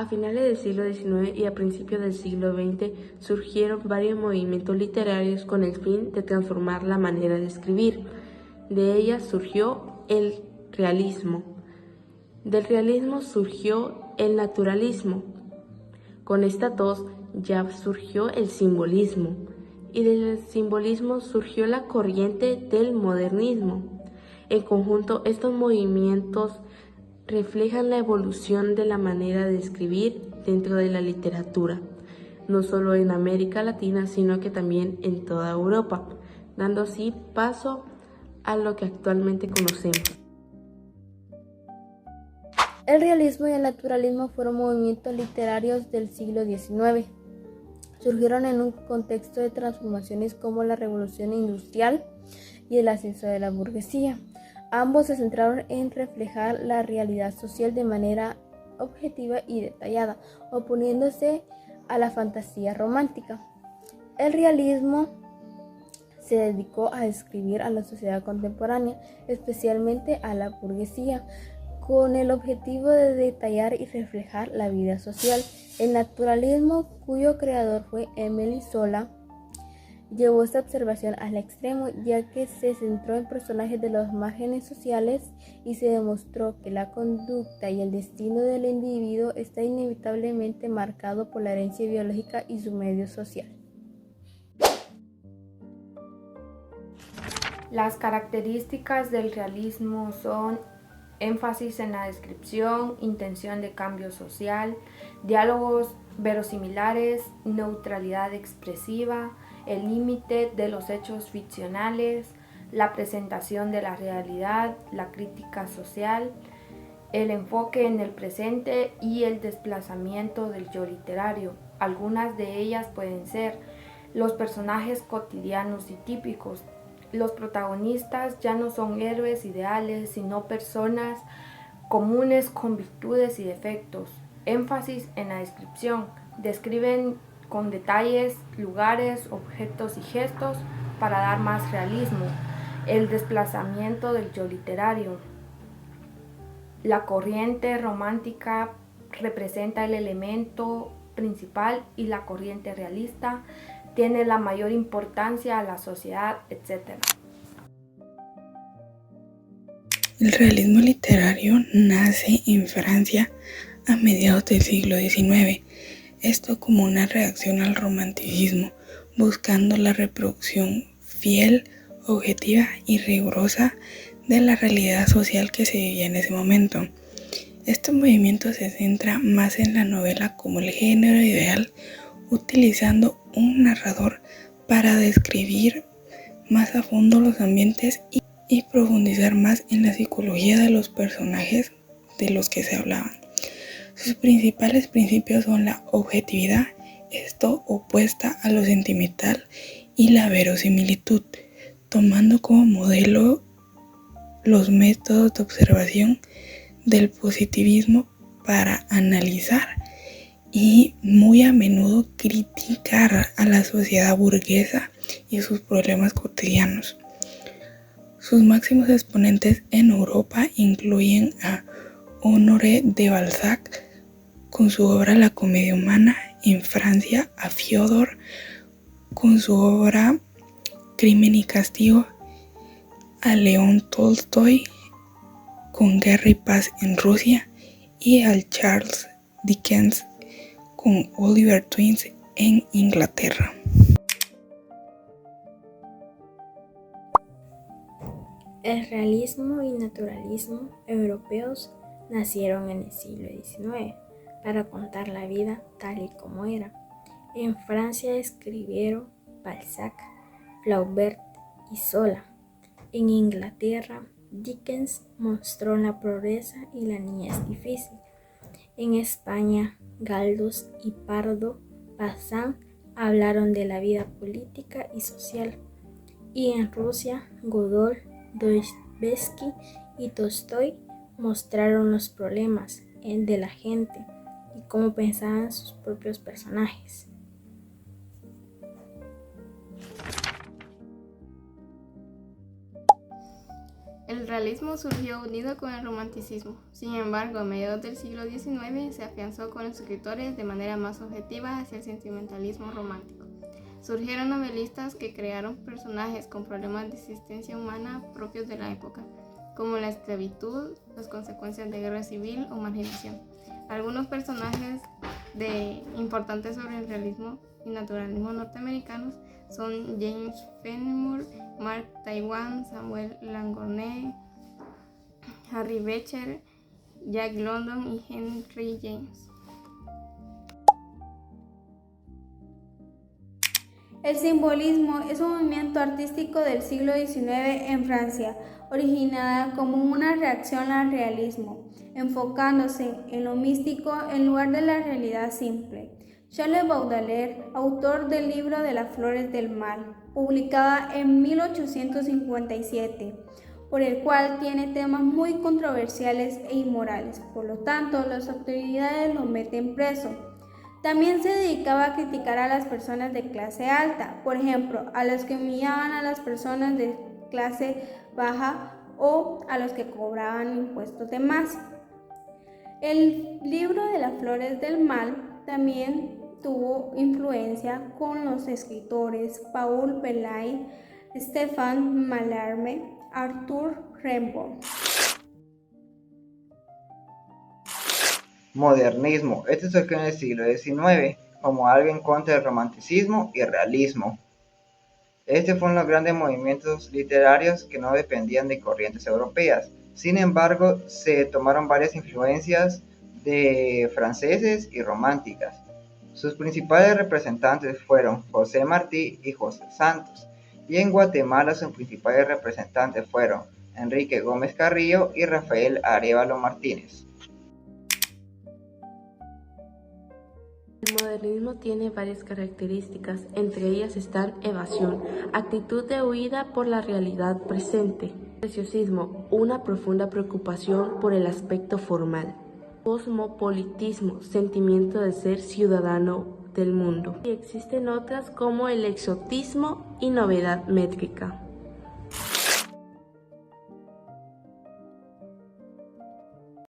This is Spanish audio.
A finales del siglo XIX y a principios del siglo XX surgieron varios movimientos literarios con el fin de transformar la manera de escribir. De ellas surgió el realismo. Del realismo surgió el naturalismo. Con estas dos ya surgió el simbolismo. Y del simbolismo surgió la corriente del modernismo. En conjunto, estos movimientos reflejan la evolución de la manera de escribir dentro de la literatura, no solo en América Latina, sino que también en toda Europa, dando así paso a lo que actualmente conocemos. El realismo y el naturalismo fueron movimientos literarios del siglo XIX. Surgieron en un contexto de transformaciones como la Revolución Industrial y el ascenso de la burguesía. Ambos se centraron en reflejar la realidad social de manera objetiva y detallada, oponiéndose a la fantasía romántica. El realismo se dedicó a describir a la sociedad contemporánea, especialmente a la burguesía, con el objetivo de detallar y reflejar la vida social. El naturalismo, cuyo creador fue Émile Zola, llevó esta observación al extremo, ya que se centró en personajes de los márgenes sociales y se demostró que la conducta y el destino del individuo está inevitablemente marcado por la herencia biológica y su medio social. Las características del realismo son énfasis en la descripción, intención de cambio social, diálogos verosimilares, neutralidad expresiva, el límite de los hechos ficcionales, la presentación de la realidad, la crítica social, el enfoque en el presente y el desplazamiento del yo literario. Algunas de ellas pueden ser los personajes cotidianos y típicos. Los protagonistas ya no son héroes ideales, sino personas comunes con virtudes y defectos. Énfasis en la descripción. Describen con detalles, lugares, objetos y gestos para dar más realismo. El desplazamiento del yo literario. La corriente romántica representa el elemento principal y la corriente realista tiene la mayor importancia a la sociedad, etc. El realismo literario nace en Francia a mediados del siglo XIX, esto como una reacción al romanticismo, buscando la reproducción fiel, objetiva y rigurosa de la realidad social que se vivía en ese momento. Este movimiento se centra más en la novela como el género ideal, utilizando un narrador para describir más a fondo los ambientes y profundizar más en la psicología de los personajes de los que se hablaban. Sus principales principios son la objetividad, esto opuesta a lo sentimental, y la verosimilitud, tomando como modelo los métodos de observación del positivismo para analizar y muy a menudo criticar a la sociedad burguesa y sus problemas cotidianos. Sus máximos exponentes en Europa incluyen a Honoré de Balzac con su obra La comedia humana, en Francia a Fyodor con su obra Crimen y castigo, a León Tolstoy con Guerra y paz en Rusia y al Charles Dickens con Oliver Twist en Inglaterra. El realismo y naturalismo europeos nacieron en el siglo XIX para contar la vida tal y como era. En Francia escribieron Balzac, Flaubert y Zola. En Inglaterra, Dickens mostró la pobreza y la niñez difícil. En España, Galdós y Pardo Bazán hablaron de la vida política y social. Y en Rusia, Godol, Dostoyevski y Tolstói mostraron los problemas de la gente y cómo pensaban sus propios personajes. El realismo surgió unido con el romanticismo. Sin embargo, a mediados del siglo XIX se afianzó con los escritores de manera más objetiva hacia el sentimentalismo romántico. Surgieron novelistas que crearon personajes con problemas de existencia humana propios de la época, como la esclavitud, las consecuencias de guerra civil o marginación. Algunos personajes importantes sobre el realismo y naturalismo norteamericanos son James Fenimore, Mark Twain, Samuel Langhorne, Harry Beecher, Jack London y Henry James. El simbolismo es un movimiento artístico del siglo XIX en Francia, originada como una reacción al realismo, enfocándose en lo místico en lugar de la realidad simple. Charles Baudelaire, autor del libro de las Flores del Mal, publicada en 1857, por el cual tiene temas muy controversiales e inmorales, por lo tanto las autoridades lo meten preso. También se dedicaba a criticar a las personas de clase alta, por ejemplo, a los que humillaban a las personas de clase baja o a los que cobraban impuestos de más. El libro de las Flores del Mal también tuvo influencia con los escritores Paul Verlaine, Stéphane Mallarmé, Arthur Rimbaud. Modernismo. Este surgió en el siglo XIX como algo en contra del romanticismo y realismo. Estos fueron los grandes movimientos literarios que no dependían de corrientes europeas. Sin embargo, se tomaron varias influencias de franceses y románticas. Sus principales representantes fueron José Martí y José Santos, y en Guatemala sus principales representantes fueron Enrique Gómez Carrillo y Rafael Arévalo Martínez. El modernismo tiene varias características, entre ellas están evasión, actitud de huida por la realidad presente, preciosismo, una profunda preocupación por el aspecto formal, cosmopolitismo, sentimiento de ser ciudadano del mundo. Y existen otras como el exotismo y novedad métrica.